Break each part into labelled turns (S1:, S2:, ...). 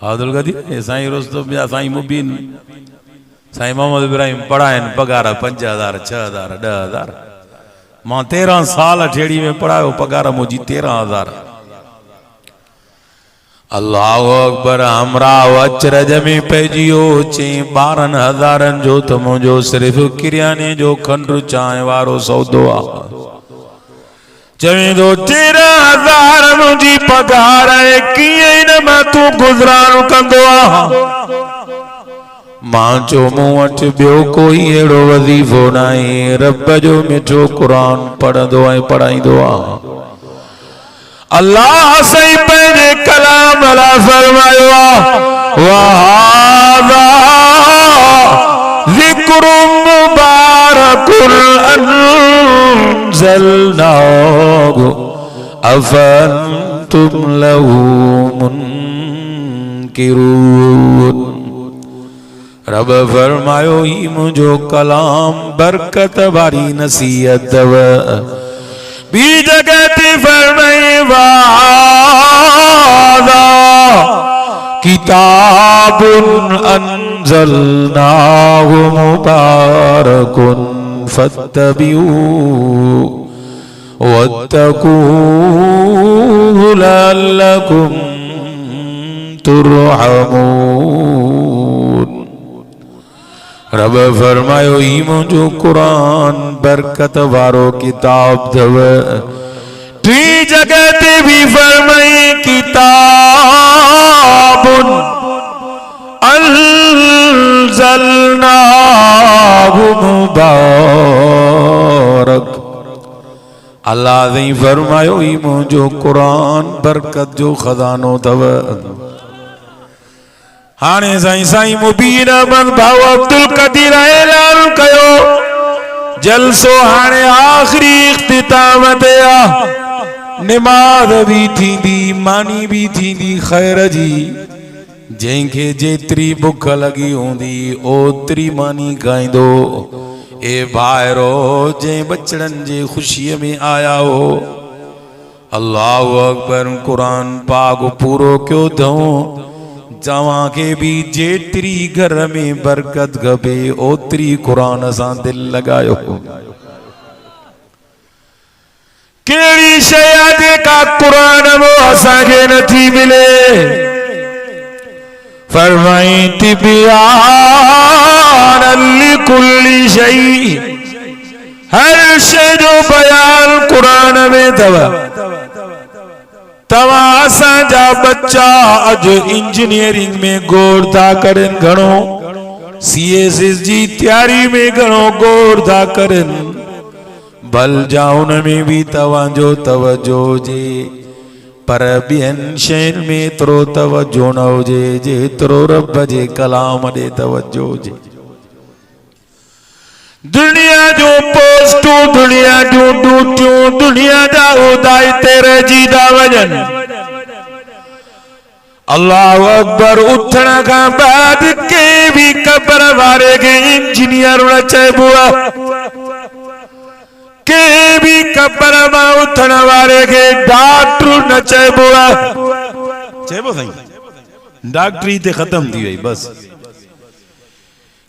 S1: अब्दुल कदीर साईं रुस्तम या साईं मुबीन साईं मोहम्मद इब्राहिम पढ़ाइन पगार 5,000 6,000 10,000 मां 13 साल ठेड़ी में पढ़ायो पगार मुझी 13,000। अल्लाह अकबर हमरा अचरज में पइजियो चे 12,000 जो त मुंहिंजो सिर्फ़ किरियाने जो खंडु चांहि वारो सौदो आहे। चवे तो 13,000 मुझी पगार है किए न मैं तू गुजरान कंदो आ। मां चो मूं वटि ॿियो कोई अहिड़ो वज़ीफ़ो नाहे रब जो मिठो क़ुरान पढ़ंदो ऐं पढ़ाईंदो आहे। अल्लाह सही पंहिंजे कलाम ला फरमायो आहे वहादा ज़िक्रुम मुबारकुल अंज़लनाहु अफअंतुम लहू मुनकिरून। रब फरमायो ही मुझो कलाम बरकत वारी नसीहत बी जगह ते फरमाए वादा किताबुन अंज़लनाहु मुबारकुन फत्तबिऊ वत्तकू लअल्लकुम तुरहमून। रब फरमायो ही मुझो कुरान बरकत वारो किताब दव। टी जगह ते भी फरमाई किताबुन अंज़लनाहु मुबारक। अल्लाह ने फरमायो ही मुझो कुरान बरकत जो खजानो दव। हाने साईं साईं मुबीन अहमद भाऊ अब्दुल कदीर ऐलान कयो जलसो हाने आखिरी इख्तिताम ते आ। निमाज़ भी थींदी मानी भी थींदी खैर जी जंहिंखे जेतिरी बुख लगी हूंदी ओतिरी मानी खाईंदो। ए भाइरो जंहिं बचड़नि जे ख़ुशीअ में आया हो अल्लाहु अकबर कुरान पाक पूरो कयो अथऊं। जवां के भी जेतरी घर में बरकत खपे ओतरी कुरान सां दिल लगायो। केड़ी शय जेका कुरान वो असांखे नथी मिले। फरमाई तिबियान लिकुल्ली शय हर शय जो बयान कुरान में अथव। तवा असांजा बच्चा अज इंजीनियरिंग में गौर था करन घणो CSS जी तैयारी में घणो गौर था करन भल जा उन में भी तवाजो तवजो जे पर ॿियन शयुनि में एतिरो तवजो न हुजे जेतिरो रब जे कलाम ॾे तवजो हुजे। दुनिया जो पोस्टूं दुनिया जूं ड्यूटियूं दुनिया जा उदाई तेरे जी दा वजन। अल्लाह अकबर उठण का बाद के भी कब्र वारे के इंजीनियर न चइबो के भी कब्र मां उठण वारे के डॉक्टर न चइबो चइबो साईं डॉक्टरी ते खत्म थी वई बस।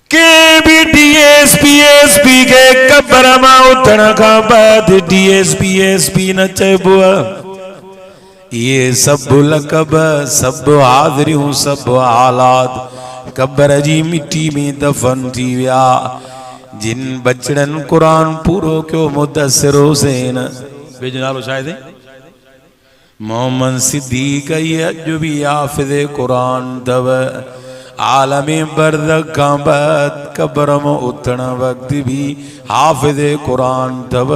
S1: के भी DSP SP के कब्र मां उठण का बाद DSP SP न चइबो। ये सब लकब सब हाज़रियूं सब हालात कब्र जी मिट्टी में दफन थी विया। जिन बचड़न कुरान पूरो क्यों मुदस्सिर हुसैन बेजो नालो शायद मोहम्मद सिद्दीक अज भी हाफिज़ कुरान दव। आलमे बरज़ख का बाद कब्र में उठण वक्त भी हाफिज़ कुरान दव।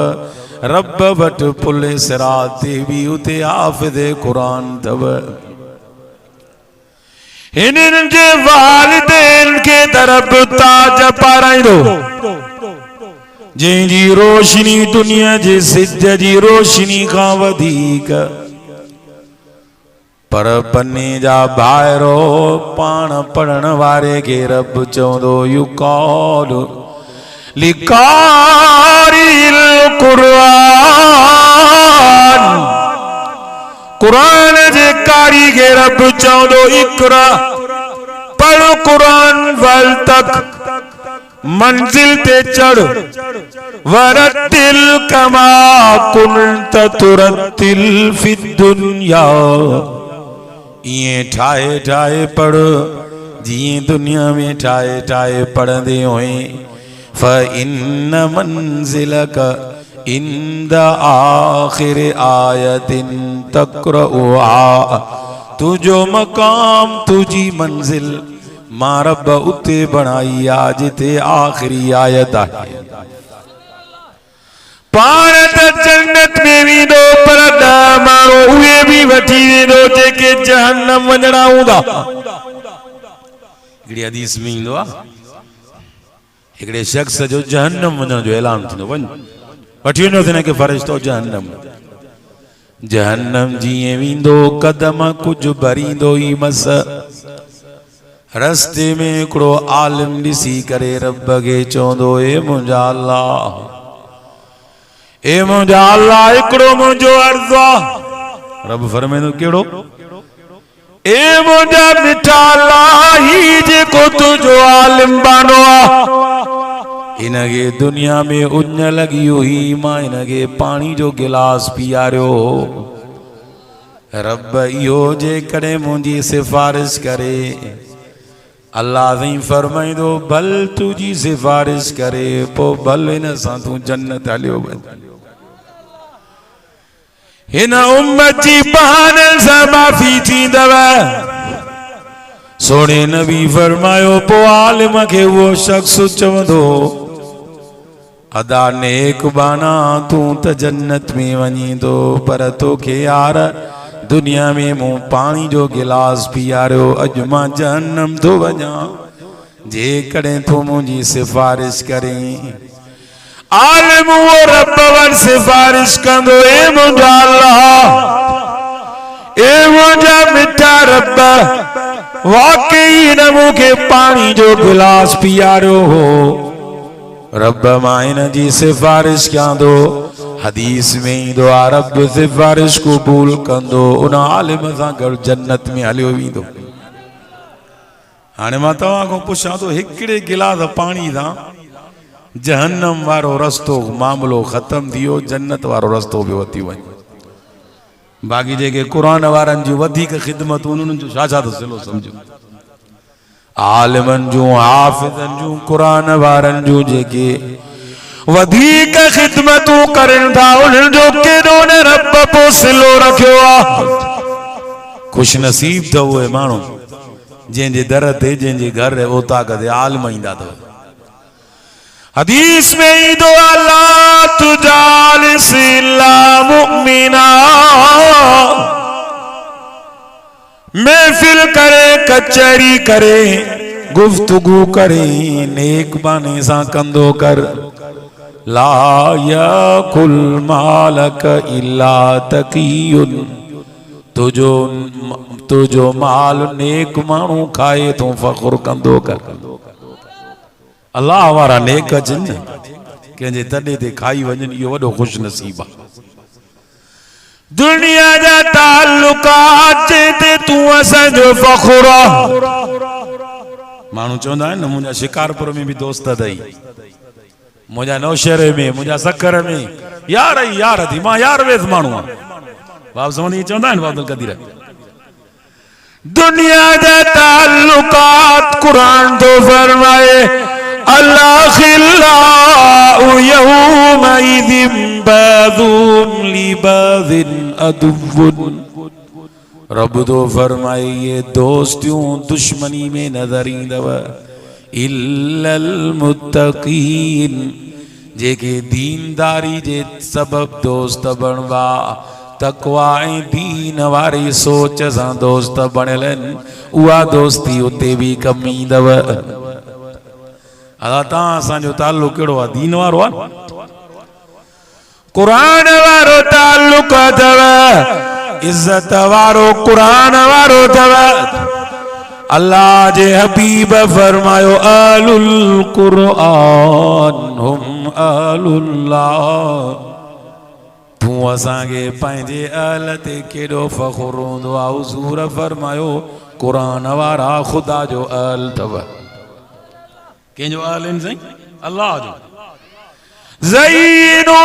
S1: रब वट पुले सिरात भी उते हाफिज़ कुरान दव। हिनन जे वालिदैन के तरफ ताज पाराइंदो जंहिंजी रोशनी दुनिया जे सिज जी रोशनी खां वधीक। पर पन्ने जा भाइरो पाण पढ़ण वारे के रब चवंदो युकाल लिकारिल कुरान कुरान जे कारीगर रब चौंदो इकरा पढ़ कुरान वल तक मंजिल ते चढ़ वरतिल कमा कुंत तुरतिल फि दुनिया ये ठाए ठाए पढ़ जी दुनिया में ठाए ठाए पढ़ंदे होए फ़इन्न मंजिलक इंद आखिर आयतिन तक़रउहा तुझो मकाम तुझी मंजिल मां रब उते बनाई आज ते आखिरी आयत है पाण त जन्नत में वींदो पर माण्हू उहे भी वठी वेंदो जेके जहन्नम वञणा हूंदा। हिकिड़ी हदीस में ईंदो आहे हिकिड़े शख्स जो जहन्नम वञण जो ऐलान थींदो वञ वठी वञो हिन खे फ़रिश्तो जहन्नम जहन्नम जीअं वेंदो कदम कुझु भरींदो ई मस रस्ते में हिकिड़ो आलिम ॾिसी करे रब खे चवंदो ए मुंहिंजा अल्लाह हिकिड़ो मुंहिंजो अर्ज़ु आहे रब फरमाईंदो कहिड़ो ए मुंहिंजा मिठा अल्लाह ही जेको तुंहिंजो आलिम बानो आहे इनके दुनिया में उञ लगी हुई मां इनके पानी जो गिलास पियारियो रब इहो जेकॾहिं मुंहिंजी सिफारिश करे अल्लाह साईं फरमाईंदो भल तुझी सिफारिश करे पोइ भल हिन सां तूं जन्नत हलियो वञ हिन उम्मत जी बहाननि सां माफ़ी थींदव सोने नबी फरमायो पोइ आलिम खे उहो शख्स चवंदो अदा नेक बाना तूं त जन्नत में वञींदो पर तोखे यार दुनिया में मूं पानी जो गिलास पियारियो अॼु मां जहन्नम थो वञा जेकॾहिं तूं मुंहिंजी सिफारिश करें आलिम वो रब वर सिफारिश कंदो ए मुंहिंजा अल्लाह ए मुंहिंजा मिठा रब वाकई न मूंखे पानी जो गिलास पियारियो हो रब मां इन जी सिफारिश कयां थो हदीस में ईंदो आहे रब सिफारिश क़बूल कंदो उन आलिम सां गॾु जन्नत में हलियो वेंदो। हाणे मां तव्हां खां पुछां थो हिकिड़े गिलास पाणी सां जहन्नम वारो रस्तो मामलो ख़त्म थी वियो जन्नत वारो रस्तो बि वधी वञे बाक़ी जेके क़ुरान वारनि जूं वधीक ख़िदमतूं उन्हनि जो छा छा थो सिलो सम्झो आलिमनि जूं हाफ़िज़नि जूं क़ुरान वारनि जूं जेके वधीक ख़िदमतूं करनि था उन्हनि जो केॾो न रब पोइ सिलो रखियो आहे ख़ुशि नसीब अथव उहे माण्हू जंहिंजे दर ते जंहिंजे घर ओताक ते आलिम ईंदा अथव हदीस में ईंदो अला तुजालिस इल्ला मुमिना महफिल करे कचहरी करे गुफ्तगू करे नेक बाने सां कंदो कर ला याकुल मालक इल्ला तकीयुन तुझो माल नेक माण्हू खाए तूं फ़ख्र कंदो कर अल्लाह वारा नेक अचनि कंहिंजे तॾे ते खाई वञनि इहो वॾो ख़ुशि नसीब आहे दुनिया जा ताल्लुकात ते तूं असांजो फ़ख्र आहे माण्हू चवंदा आहिनि न मुंहिंजा शिकारपुर में बि दोस्त अथई मुंहिंजा नौशहरे में मुंहिंजा सखर में यार ई यार थी मां यार वेस माण्हू आहियां बाब समझी चवंदा आहिनि बाबुल कदीर दुनिया जा ताल्लुकात क़ुरान तो फरमाए अल्लाखिल्लाउ यौमइज़िन बाज़ुन लिबाज़िन अदुव्वुन रब तो फरमाए ये दोस्तियों दुश्मनी में नजर ईंदव इल्लल मुत्तकीन जेके दीनदारी जे सबब दोस्त बनवा तकवा ऐं दीन वारी सोच सां दोस्त बणियल आहिनि उहा दोस्ती उते बि कम ईंदव अदा तव्हां असांजो ताल्लुक कहिड़ो आहे दीन वारो आहे क़ुरान वारो ताल्लुक अथव इज़त वारो क़ुरान वारो अथव अल्लाह जे हबीब फरमायो आलुल क़ुरआन हुम आलुल्लाह तूं असांखे पंहिंजे अहल ते केॾो फ़ख़ुर हूंदो आहे। हुज़ूर फरमायो क़ुरान वारा ख़ुदा जो अहल अथव। कंहिंजो अहल आहिनि साईं? अल्लाह जो। ज़य्यिनू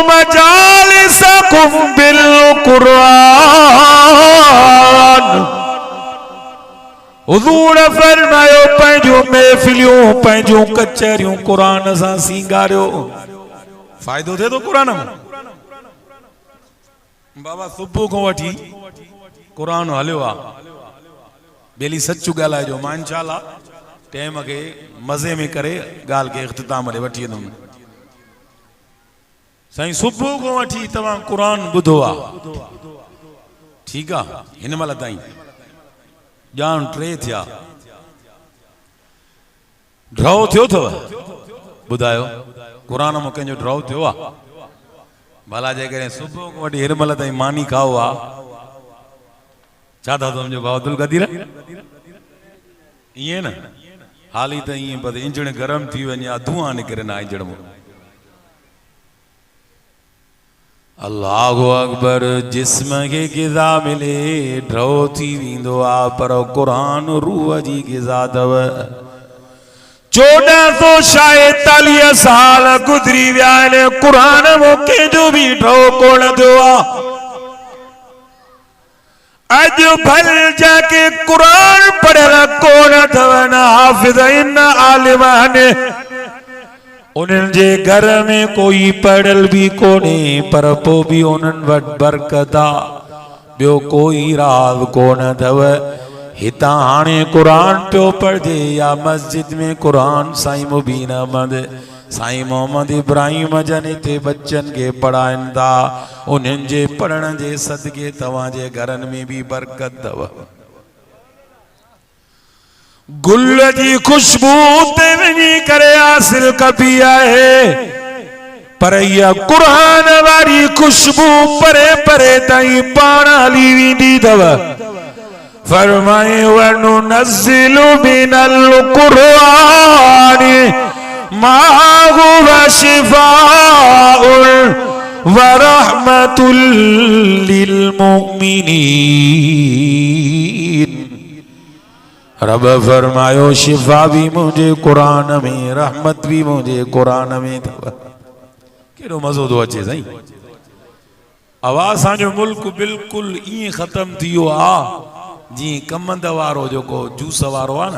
S1: मजालिसकुम बिल क़ुरान। हुज़ूर फरमायो पंहिंजूं महफ़िलियूं पंहिंजूं कचहरियूं क़ुरान सां सींगारियो। फ़ाइदो थिए थो क़ुरान में। बाबा सुबुह खां वठी क़ुरान हलियो आहे। बेली सचु ॻाल्हाइजो। मां इंशाअल्लाह टाइम खे मज़े में करे ॻाल्हि खे इख़्तिताम ॾे वठी वेंदुमि। साईं सुबुह खां वठी तव्हां क़ुरान ॿुधो आहे, ठीकु आहे, हिन महिल ताईं ॼाण 3 थिया। ड्रॉ थियो अथव? ॿुधायो क़ुरान में कंहिंजो ड्रॉ थियो आहे? भला जेकॾहिं सुबुह खां वठी हिन महिल ताईं मानी खाओ आहे, छा था सम्झो भाउ अब्दुल क़दीर? ईअं न हाली त ईअं बस इंजण गरम थी वञे आहे, धुआं निकिरे ना इंजण में। अल्लाहु अकबर। जिस्म खे ग़िज़ा मिले ड्रॉ थी वेंदो आहे, पर क़ुरान रूह जी ग़िज़ा अथव। 1443 साल गुज़री विया आहिनि, क़ुरान में कंहिंजो बि ड्रॉ कोन थियो आहे। अॼु भल जाके क़ुरान पढ़ियल कोन अथव, न हाफ़िज़ न आलिम आहिनि। उन्हनि जे घर में कोई पढ़ियल बि कोन्हे, पर पोइ बि उन्हनि वटि बरकत आहे। ॿियो कोई राज़ कोन अथव। हितां हाणे क़ुरान पियो पढ़जे या मस्जिद में क़ुरान साईं मुबीन अहमद साईं मोहम्मद इब्राहिम जन हिते बच्चन के पढ़ाइनि था। उन्हनि जे पढ़ण जे सदके तव्हांजे घरनि में भी बरकत अथव। गुल जी खुशबू ते वञी करे हासिल कबी आहे, पर इहा क़ुरान वारी खुशबू परे परे ताईं पाण हली वेंदी अथव। फरमाए वनुनज़्ज़िलु मिनल क़ुरआन मा हुवा शिफ़ाउन व रहमतुल लिल मुमिनीन। रब फरमायो शिफा भी मुझे कुरान में, रहमत भी मुझे कुरान में अथव। केॾो मज़ो थो अचे साईं। आवाज़ असांजो मुल्क बिल्कुल ईअं ख़त्म थी वियो आहे जीअं कमंद वारो जेको जूस वारो आहे न,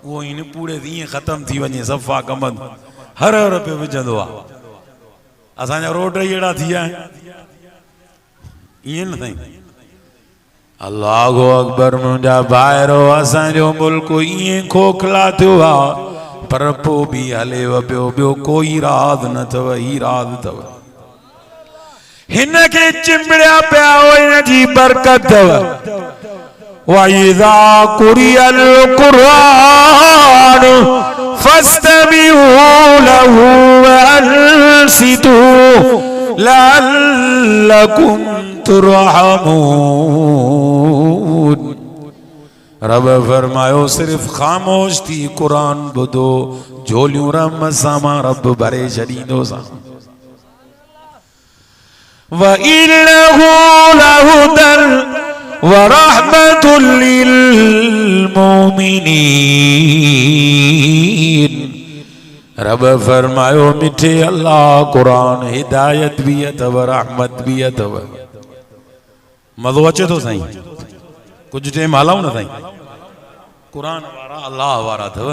S1: उहो इन पूरे ईअं ख़त्म थी वञे। सफ़ा कमंद हर हर पे विझंदो आहे। असांजा रोड अहिड़ा थी विया आहिनि, ईअं न साईं। अल्लाहु अकबर। मुंहिंजा भाइरो असांजो मुल्क ईअं खोखला थियो आहे, पर पोइ बि हलेव पियो। ॿियो कोई राज़ न अथव, ही राज़ अथव। हिन खे चिंबड़िया पिया हो, हिन जी बरकत अथव। वइज़ा कुरियल क़ुरआन फस्तमिऊ लहू वअनसितू लअल्लकुम तुरहमून। रब फरमायो सिर्फ खामोश थी कुरान ॿुधो, झोलियूं रहमत सां मां रब भरे छॾींदोसां। व इन्नहु लहुदन व रहमतुल लिल मुमिनीन। रब फरमायो मिठे अल्लाह कुरान हिदायत भी अथव, रहमत भी अथव। मज़ो अचे थो साईं? कुछ टाइम हलाऊं न साईं। कुरान वारा अल्लाह वारा अथव,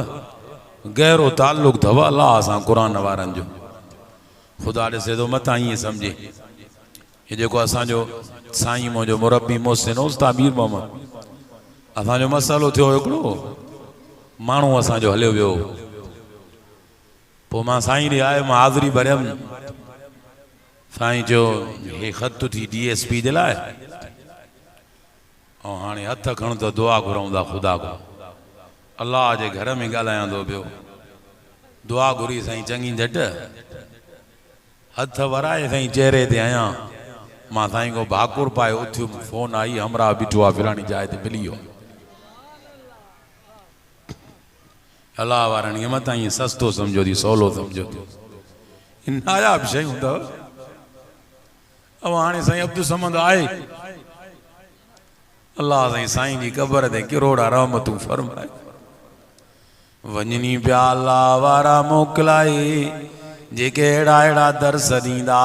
S1: गहरो ताल्लुक अथव अल्लाह सां कुरान वारनि जो। ख़ुदा ॾिसे थो मथां ईअं सम्झे। ये जेको असांजो साईं मुंहिंजो मुरबी मोहसिन उस्ताद मीर मोहम्मद, असांजो मसालो थियो हिकिड़ो, माण्हू असांजो हलियो वियो। पोइ मां साईं ॾे आयो, मां हाज़िरी भरियमि। साईं जो हे ख़त थी DSP जे लाइ, ऐं हाणे हथ खण त दुआ घुरूं था ख़ुदा को। अल्लाह जे घर में ॻाल्हायां थो पियो, दुआ घुरी साईं चङी झटि हथ वराए साईं चेहरे ते आहियां। मां साईं को भाकुर पाए उथियुमि, फोन आई हमरा बीठो आहे फिलानी जाइ ते मिली वियो। अल्लाह वारनि खे मथां ईअं सस्तो सम्झो थी, सवलो सम्झो थी। नायाब शयूं अथव, अब हाणे साईं अब्दुल समद आए अल्लाह साईं साईं जी क़बर ते किरोड़ा रहमतूं फरमाए वञनी पिया अल्लाह वारा मोकिलाए जेके अहिड़ा अहिड़ा दर्स ॾींदा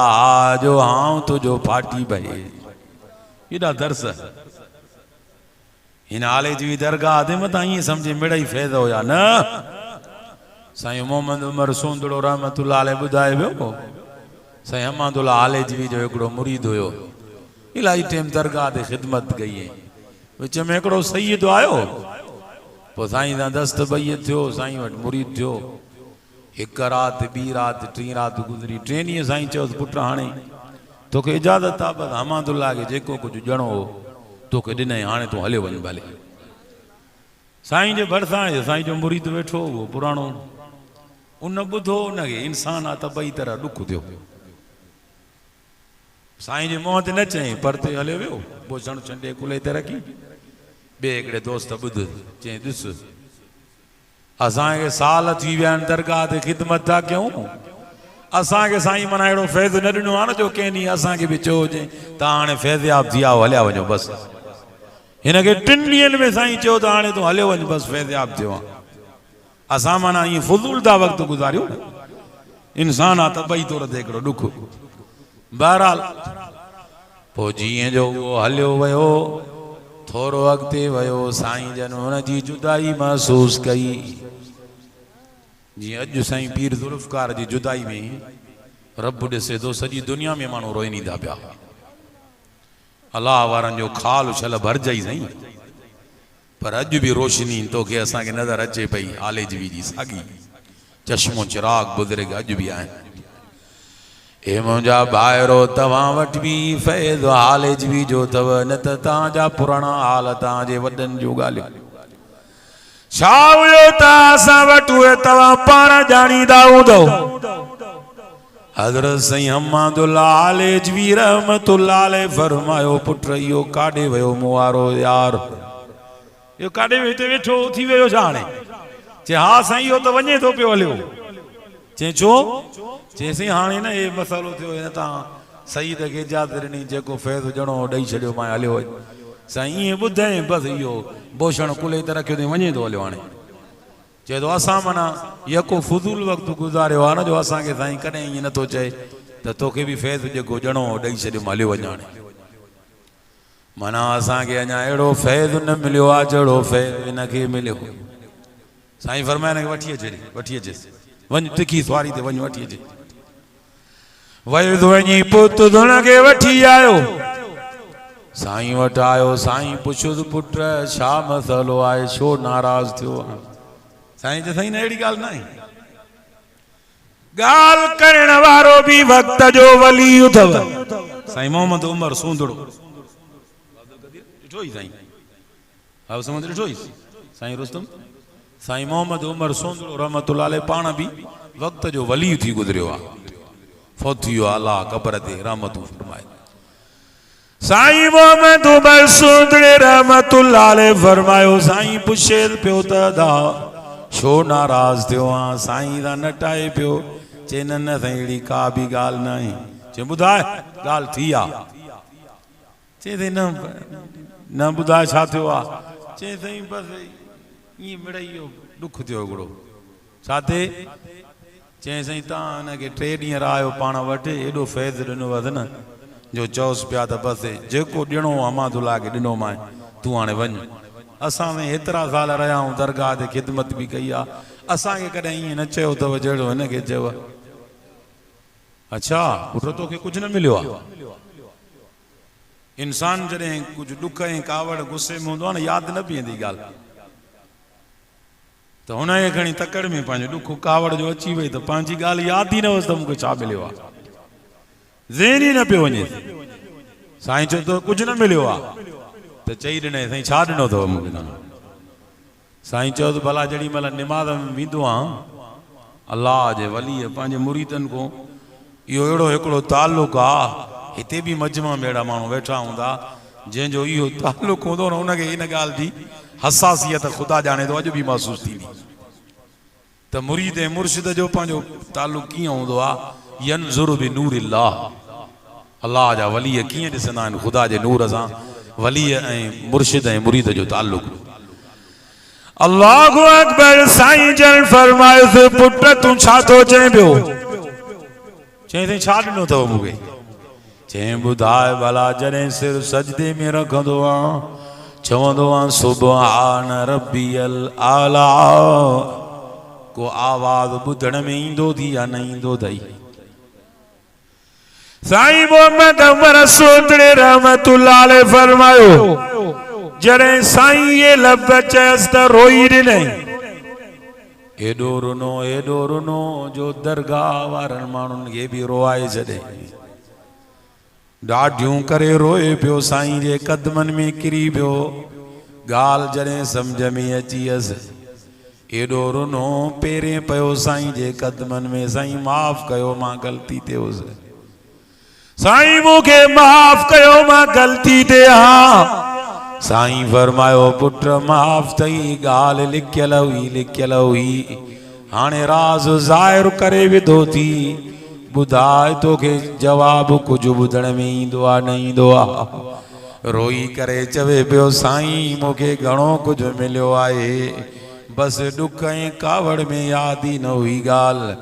S1: जो आऊं तुंहिंजो फाटी भए एॾा दर्स हिन आले जी दरगाह ते मथां ईअं सम्झे मिड़ई फैज़ हुया न साईं मोहम्मद उमर सोंदड़ो रहमतुल्लाह अलैह ॿुधाए वियो साईं अहमदुल्लाह आलेजवी जो हिकिड़ो मुरीद हुयो इलाही टाइम दरगाह ते ख़िदमत कई विच में हिकिड़ो सईद आयो पोइ साईं सां दस्त बैत थियो साईं वटि मुरीद थियो हिकु राति ॿी राति टी राति गुज़री टे ॾींहं साईं चयोसि पुट हाणे तोखे इजाज़त आहे बसि अहमदुल्लाह खे जेको कुझु ॼणो हो तोखे ॾिनई हाणे तूं हलियो वञ भले साईं जे भरिसां साईं जो मुरीद वेठो उहो पुराणो उन ॿुधो उनखे इंसान आहे त ॿई तरह ॾुख थियो साईं जे मुंहं ते न चई परते हलियो वियो बोसण छंडे कुले ते रखी ॿिए हिकिड़े दोस्त ॿुध चई ॾिस असांखे साल थी विया आहिनि दरगाह ते ख़िदमत था कयूं असांखे साईं माना अहिड़ो फैज़ न ॾिनो आहे न जो कंहिं ॾींहुं असांखे बि चयो हुजे तव्हां हाणे फैज़याब थी विया हलिया वञो बसि हिनखे 3 ॾींहंनि में साईं चयो त हाणे तूं हलियो वञ बसि फैज़याब थियो आहे असां माना ईअं फुज़ूल था वक़्तु गुज़ारियो इंसान आहे त ॿई तौर ते हिकिड़ो ॾुख बहरहाल पोइ जीअं जो उहो हलियो वियो थोरो अॻिते वियो साईं जन हुनजी जुदाई महसूस कई जीअं अॼु साईं पीर ज़ुल्फ़कार जी जुदाई में रब ॾिसे थो सॼी दुनिया में माण्हू रोइनी था पिया अलाह वारनि जो खाल छल भरजई साईं पर अॼु बि रोशनी तोखे असांखे नज़र अचे पई आलेजवी जी साॻी चश्मो चिराग बुज़ुर्ग अॼु बि आहिनि हे मुंहिंजा भाइरो तव्हां वटि बि फैज़ आलेजवी जो अथव न त तव्हांजा पुराणा हाल तव्हांजे वॾनि जो ॻाल्हियूं छा हुयो त असां वटि उहे तव्हां पाण ॼाणींदा हूंदव हज़रत साईं अहमदुल्लाह आलेजवी रहमतुल्लाह अलैह फरमायो पुट इहो काॾे वियो मूं वारो यार इहो काॾे हिते वेठो थी वियो छा हाणे चए हा साईं इहो त वञे थो पियो हलियो चए छो चए साईं हाणे न हे मसालो थियो हिन तव्हां सईद खे इजाज़त ॾिनी जेको फैज़ ॼणो ॾेई छॾियो मां हलियो वञ साईं ईअं ॿुधाई बसि इहो बोछण कुले ते रखियो अथई वञे थो हलियो हाणे चए थो असां माना यको फुज़ूल वक़्तु गुज़ारियो आहे न जो असांखे साईं कॾहिं ईअं नथो चए त तोखे बि फैज़ जेको ॼणो ॾेई छॾियो मां हलियो वञ हाणे माना असांखे अञा अहिड़ो फैज़ न मिलियो आहे जहिड़ो फैज़ हिनखे मिलियो साईं फरमाए हिनखे वठी अचेसि वञ तिखी सवारी ते वञ वठी अचे वञी पुट धुन खे वठी आयो साईं वटि आयो साईं पुछियोसि पुट छा मसइलो आहे छो नाराज़ थियो साईं चए साईं न अहिड़ी ॻाल्हि न आहे ॻाल्हि करण वारो बि वक़्त जो वली अथव साईं मोहम्मद उमर सूंदड़ो ॾिठो ई साईं हा समझ ॾिठो ई साईं रुस्तम साईं मोहम्मद उमर सूंदड़ो रहमतुल्लाह अलैह पाण बि वक़्त जो वली थी गुज़रियो आहे फौत थी वियो आहे अलाह क़बर ते रहमतूं फरमाए साईं मोहम्मद उमर सूंदड़े रहमतुल्लाह अलैह फरमायो साईं पुछे पियो त दा छो नाराज़ थियो आहे साईं दा नटाए पियो चए न साईं अहिड़ी का बि ॻाल्हि न आहे चए ॿुधाए ॻाल्हि थी आहे चए साईं न ॿुधाए छा थियो आहे चए साईं बसि ईअं मिड़ई इहो ॾुख थियो हिकिड़ो छा थिए चए साईं तव्हां हिनखे 3 ॾींहं रहियो पाण वटि एॾो फैज़ ॾिनो अथि न जो चओसि पिया त बसि जेको ॾियणो अहमदुल्लाह खे ॾिनो मां तूं हाणे वञ असां में हेतिरा साल रहिया आहियूं दरगाह ते ख़िदमत बि कई आहे असांखे कॾहिं ईअं न चयो अथव जहिड़ो हिनखे चयो अच्छा पुट तोखे कुझु न मिलियो आहे इंसान जॾहिं कुझु ॾुख ऐं कावड़ गुस्से में हूंदो आहे न यादि न बीहंदी ॻाल्हि त हुनखे खणी तकड़ में पंहिंजो ॾुख कावड़ जो अची वई त पंहिंजी ॻाल्हि यादि ई न हुअसि त मूंखे छा मिलियो आहे ज़हन ई न पियो वञे साईं चयो त कुझु न मिलियो आहे त चई ॾिनई साईं छा ॾिनो अथव मूंखे साईं चयो त भला जेॾी महिल निमाज़ में वेंदो आहियां अलाह जे वलीअ पंहिंजे मुरीदनि खां इहो अहिड़ो हिकिड़ो तालुक आहे हिते बि मजमा में अहिड़ा माण्हू वेठा हूंदा जंहिंजो इहो तालुक हूंदो न हुनखे इन ॻाल्हि जी हसासियत ख़ुदा ॼाणे थो अॼु बि महसूस थींदी त मुरीद ऐं मुर्शिद जो पंहिंजो तालुक कीअं हूंदो आहे यंज़ुरु बि नूर अल्लाह अल्लाह जा वली कीअं ॾिसंदा आहिनि ख़ुदा जे नूर सां वली ऐं मुर्शिद ऐं मुरीद जो ताल्लुक। अल्लाहु अकबर। साईं जन फरमायो पुट तूं छा थो चएं पियो? चई थी छा ॾिनो अथव मूंखे? चई ॿुधाए भला जॾहिं सिर सजदे में रखंदो आहियां चवंदो आहियां सुभान रब्बियल आला, को आवाज़ ॿुधण में ईंदो थी या न ईंदो अथई? साईं मोहम्मद उमर सोतड़े रहमतुल्लाह अलैह फरमायो जॾहिं साईं ये लब चयसि त रोई ॾिनई। एॾो रुनो जो दरगाह वारनि माण्हुनि खे बि रोआए छॾे। ॾाढियूं करे रोए पियो, साईं जे कदमनि में किरी पियो। ॻाल्हि जॾहिं सम्झ में अची वियसि एॾो रुनो पेरे पियो साईं जे कदमनि में। साईं माफ़ कयो मां ग़लती ते हुउसि, साईं मूंखे माफ़ कयो मां ग़लती ते आहियां। साईं फरमायो पुट माफ़ अथई, ॻाल्हि लिखियल हुई हाणे राज़ ज़ाहिर करे विधो थी। ॿुधाए तोखे जवाब कुझु ॿुधण में ईंदो आहे न ईंदो आहे? रोई करे चवे पियो साईं मूंखे घणो कुझु मिलियो आहे, बसि ॾुख ऐं कावड़ में यादि ई न हुई ॻाल्हि।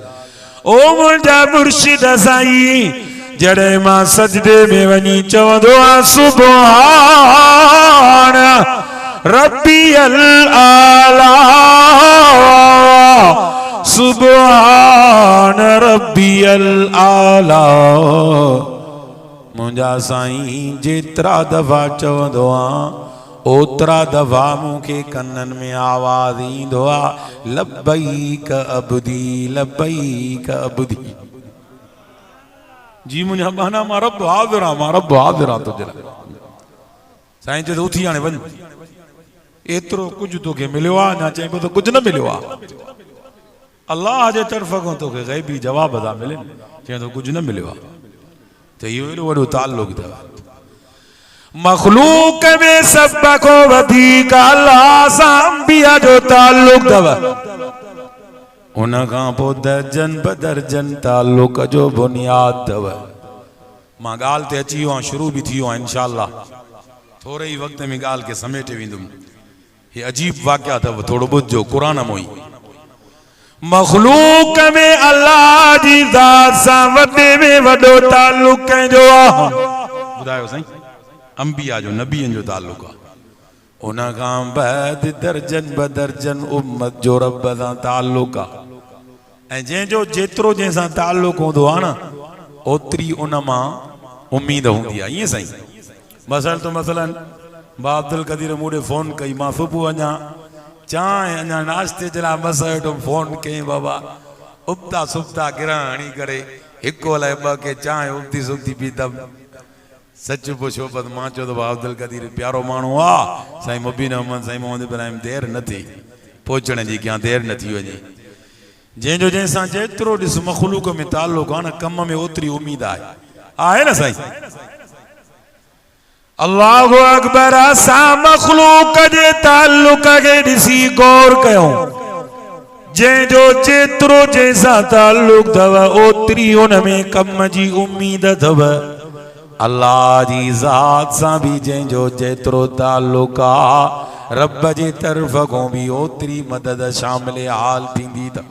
S1: ओ मुंहिंजा मुर्शिद साईं जॾहिं मां सजदे में वञी चवंदो आहियां सुभान रब्बियल आला, सुभान रब्बियल आला, मुंहिंजा साईं जेतिरा दफ़ा चवंदो आहियां ओतिरा दफ़ा मूंखे कननि में आवाज़ ईंदो आहे लब्बैक अब्दी लब्बैक अब्दी। जी मुंहिंजा बहाना मां रब हाज़िर आहियां तुंहिंजे लाइ। साईं चए उथी हाणे वञ, एतिरो कुझु तोखे मिलियो आहे, अञा चई पियो त कुझु न मिलियो आहे। अल्लाह जे तरफ़ खां तोखे ग़ैबी जवाब था मिलनि, चए थो कुझु न मिलियो आहे। त इहो एॾो वॾो ताल्लुक अथव। मखलूक में सब को वधीक अल्लाह सां अंबिया जो ताल्लुक अथव। उन खां पोइ दर्जन बदर्जन ताल्लुक जो बुनियाद अथव। मां ॻाल्हि ते अची वियो आहियां, शुरू बि थी वियो आहे इंशाअल्लाह। थोरे ई वक़्त में ॻाल्हि खे समेटे वेंदुमि। हे अजीब वाक़िया अथव, थोरो ॿुधजो क़ुरान मां ई। मखलूक में अल्लाह जी ज़ात सां वॾे में वॾो ताल्लुक कंहिंजो आहे? ॿुधायो साईं? अंबिया जो, नबियनि जो ताल्लुक आहे। उन खां बाद दर्जन बदर्जन उम्मत जो रब सां ताल्लुक आहे। ऐं जंहिंजो जेतिरो जंहिंसां ताल्लुक हूंदो आहे न ओतिरी उन मां उम्मीद हूंदी आहे। ईअं साईं? मसलन बा अब्दुल कदीर मूंखे फ़ोन कई, मां सुबुह अञा चांहि अञा नाश्ते जे लाइ मस वेठुमि, फ़ोन कयईं बाबा उबता सुबता गिरा हणी करे हिकु अलाए ॿ के चांहि उबती सुबती पीतमि। सच पुछो पर मां चयो त अब्दुल कदीर प्यारो माण्हू आहे, साईं मुबीन अहमद साईं मोहम्मद इब्राहिम देर न थी पहुचण जी, क्या देर न थी वञे। जंहिंजो जंहिंसां जेतिरो ॾिस मखलूक में ताल्लुक आहे न कम में ओतिरी उम्मीद आहे न साईं? अल्लाहु अकबर। असां मखलूक जे ताल्लुक खे ॾिसी गौर कयूं। जंहिंजो जेतिरो जंहिंसां ताल्लुक अथव ओतिरी उन में कम जी उम्मीद अथव। अल्लाह जी ज़ात सां भी जंहिंजो जेतिरो ताल्लुक आहे रब जी तरफ़ खां भी ओतिरी मदद शामिल हाल थींदी अथव।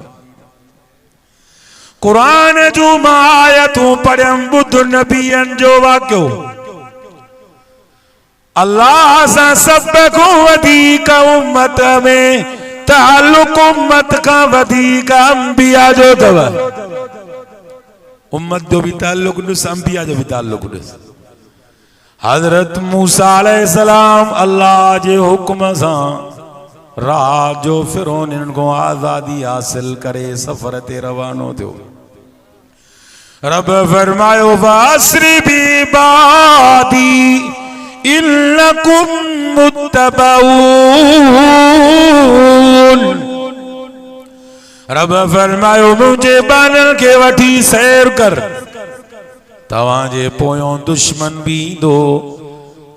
S1: क़ुरान जूं मां आयतूं पढ़ियमि, ॿुध नबियनि जो वाक़ियो। अल्लाह सां सब को वधीक उम्मत में ताल्लुक उम्मत का वधीक अंबिया जो अथव। उम्मत जो भी ताल्लुक ॾिस, अंबिया जो भी ताल्लुक ॾिस। हज़रत मूसा अलैहिस्सलाम अल्लाह जे हुक्म सां रात जो फिरौन इन्हनि को आज़ादी हासिल करे सफ़र ते रवानो थियो। रब फरमायो वासरी बि बादी इन्नकुम मुत्तबऊन। रब फरमायो मुझे बानल के वठी सैर कर, तवाजे पोयों दुश्मन भी दो।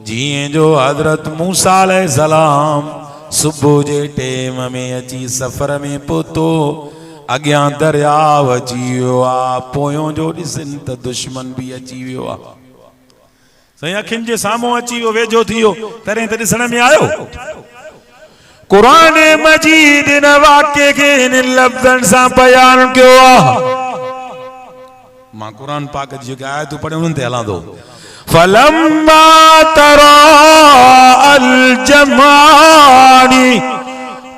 S1: जिए जो हजरत मूसा अलैहिस्सलाम सुबह जे टेम में अची सफर में पहुतो, अग्यां दरियाव अची वियो आ, पोयों जो ॾिसनि त दुश्मन भी अची वियो आ। साईं अखियुनि जे साम्हूं अची वियो, वेझो थी वियो, तॾहिं त ॾिसण में आयो। क़ुरान मजीद इन वाक़े खे इन लफ़्ज़नि सां बयान कयो आहे। मां क़ुरान पाक जी जेके आयतूं पढ़ियूं उन्हनि ते हलां थो। फलम्मा तरा अल जमानी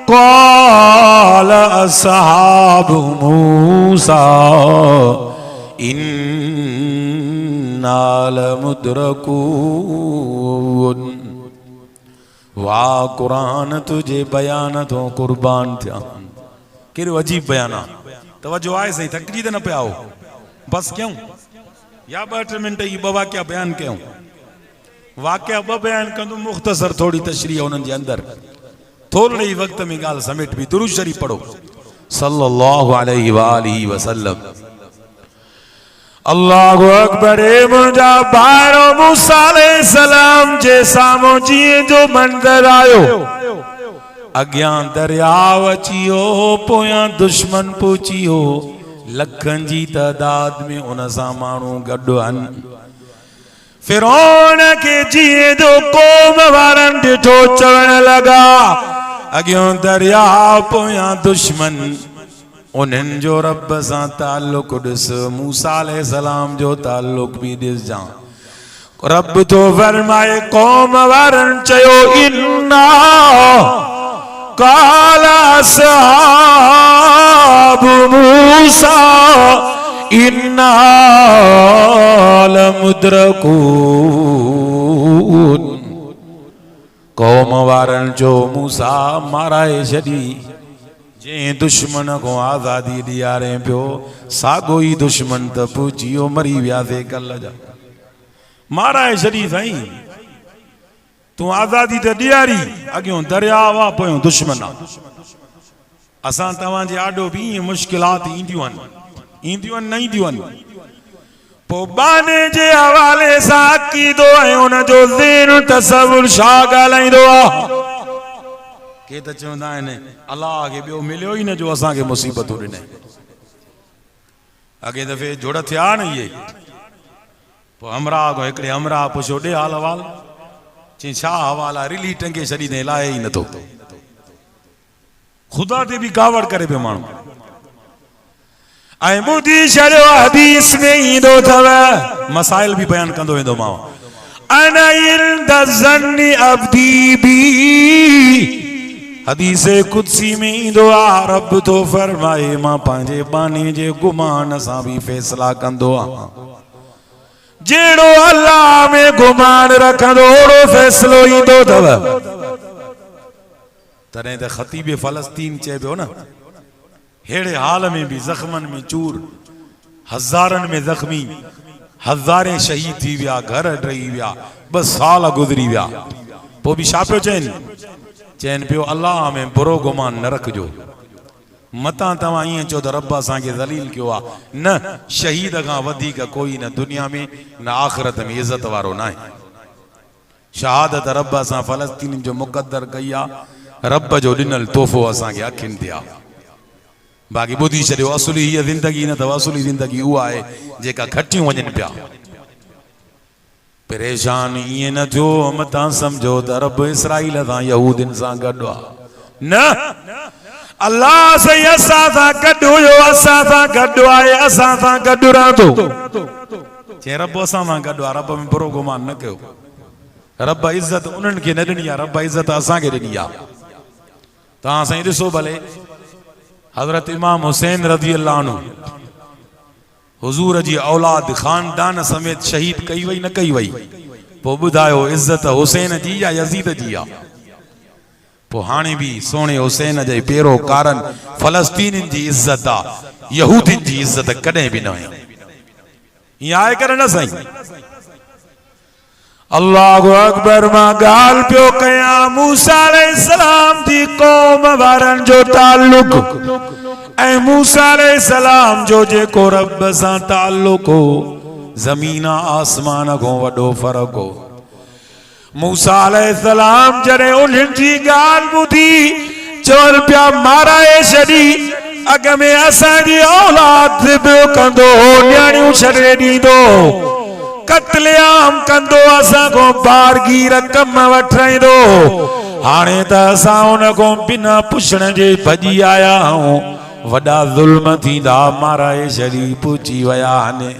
S1: क़ाल अस्हाबु मूसा इन्ना लमुद्रकून। वाह कुरान तुझे बयान तो कुर्बान थिया। कहिड़ो अजीब बयान आहे। तवजो आहे सही, थकिजी त न पिया हो? बस क्यों या 2-3 मिनट ये ब वाक़िया बयान कयूं। वाक़िया ब बयान कंदो, मुख़्तसर थोड़ी तशरीह उन्हनि जे अंदर, थोड़े ही वक्त में ॻाल्हि समेट भी। दुरूद शरीफ पढ़ो सल्लल्लाहु अलैहि वालिहि वसल्लम। अल्लाहु अकबर। मुंहिंजा भाइरो मूसा अलैहिस्सलाम जे साम्हूं जीअं जो मंज़र आयो, अॻियां दरियाव अची वियो, पोयां दुश्मन पहुची वियो, लखनि जी तादाद में उन सां माण्हू गॾु आहिनि। फिरौन खे जीअं जो क़ौम वारनि ॾिठो चवण लॻा, अॻियां दरिया पोयां दुश्मन, उन्हनि जो रब सां ताल्लुक़ ॾिस, मूसा अलैहिस्सलाम जो ताल्लुक़ बि ॾिसजां। रब तो फरमाए क़ौम वारनि चयो इन्ना क़ाल अस्हाबु मूसा इन्ना लमुद्रकून। क़ौम वारनि जो मूसा माराए छॾी, जंहिं दुश्मन को आज़ादी ॾियारे पियो, साॻो ई दुश्मन त पहुची वियो, मरी वियासीं कल्ह जा। माराए छॾी साईं, तूं आज़ादी त ॾियारी, अॻियों दरिया आहे, पोयों दुश्मन आहे। असां तव्हांजे आॾो बि ईअं मुश्किलात ईंदियूं आहिनि, न ईंदियूं आहिनि। पोइ बाने जे हवाले सां अक़ीदो ऐं उनजो ज़हन तसवुर छा ॻाल्हाईंदो आहे। के त चवंदा आहिनि अलाह खे ॿियो मिलियो ई न जो असांखे मुसीबतूं ॾिने। अॻे दफ़े जुड़ थिया न इहे, पोइ हमरा को हिकिड़े हमरा पुछो ॾे हाल अहवाल, चई छा हवाल आहे, रिली टंगे छॾींदे लाहे ई नथो। ख़ुदा ते बि कावड़ करे पियो माण्हू। ऐं ॿुधी छॾियो हदीस में ईंदो अथव, मसाइल बि बयान कंदो वेंदो मां। अना इंद ज़न्नि अब्दी बी, हदीस कुदसी में ईंदो आहे, रब तो फरमाए मां पंहिंजे बानी जे गुमान सां भी फैसला कंदो आहियां। जेड़ो अल्लाह में गुमान रखंदो ओड़ो फैसलो ईंदो अथव। तॾहिं त ख़तीब फ़लस्तीन चए पियो न, हेड़े हाल में भी ज़ख्मन में चूर, हज़ारनि में ज़ख्मी, हज़ारे शहीद थी विया, घर ड्रही विया, 2 साल गुज़री विया। पोइ बि छा पियो चइनि पियो अल्लाह में बुरो गुमान न रखजो। मतां तव्हां ईअं चओ त रब असांखे ज़लील कयो आहे। न, शहीद खां वधीक कोई न दुनिया में न आख़िरत में इज़त वारो न आहे। शहादत रब असां फ़लस्तीन जो मुक़द्दर कई आहे, रब जो ॾिनल तोहफ़ो असांखे अखियुनि ते आहे। बाक़ी ॿुधी छॾियो, असुली हीअ ज़िंदगी न अथव, असुली ज़िंदगी उहा आहे जेका खटियूं वञनि पिया। परेशान ईअं न थियो मतां सम्झो त रब इसराईल सां यहूदिन सां गॾु आहे। न, अल्लाह सही असां सां गॾु हुयो, असां सां गॾु आहे, असां सां गॾु रहंदो। चए रब असां सां गॾु आहे, रब में बुरो गुमान न कयो। रब इज़त उन्हनि खे न ॾिनी आहे, रब इज़त असांखे ॾिनी आहे। तव्हां साईं ॾिसो भले हज़रत इमाम हुसैन रज़ी अल्लाह अन्हु, हुज़ूर जी औलाद खानदान समेत शहीद कई वई न कई वई। पोइ ॿुधायो इज़त हुसैन जी या यज़ीद जी आहे? पोइ हाणे बि सोणे हुसैन जे पैरोकारन फ़लस्तीनिन जी इज़त आहे, यहूदिन जी इज़त कॾहिं बि न हुई। ईअं आहे कर न साईं? अल्लाहु अकबर। मां ॻाल्हि पियो कयां मूसा अलैहिस्सलाम जी क़ौम वारनि जो ताल्लुक़ ऐं मूसा अलैहिस्सलाम जो जेको रब सां ताल्लुक़ हो, ज़मीन आसमान खां वॾो फ़र्क़ु हो। मूसा अलैहिस्सलाम जॾहिं उन्हनि जी ॻाल्हि ॿुधी चवनि पिया माराए छॾी, अॻ में असांजी औलाद ॿियो कंदो, न्याणियूं छॾे ॾींदो, कत्लेआम कंदो असा को बारगी रकम वठाइंदो हाणे त असां उन को बिना पुछण जे भजी आया हूं वडा जुल्म थींदा माराए छड़ी पूची वया ने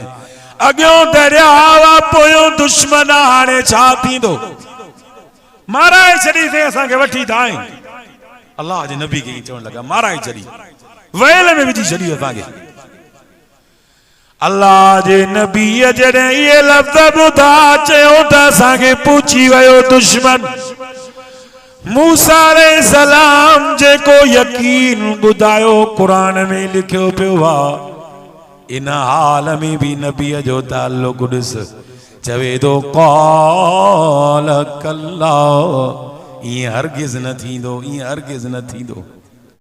S1: अग्यो दरिया वा पोयो दुश्मन हाणे छा थींदो माराए छड़ी से असां के वठी दाई अल्लाह जे नबी के चवण लगा माराए छड़ी वेल में विझी छड़ी असां के अल्लाह जे नबी जड़े ये लफ्ज बुधा चयो त असां के पूछी वयो दुश्मन मूसा अलैहिस्सलाम जे को यकीन बुधायो कुरान में लिखियो पियो वा इन हाल में भी नबी जो ताल्लुक ॾिस चवे तो क़ाल कल्ला ये हरगिज़ न थींदो ये हरगिज़ न थींदो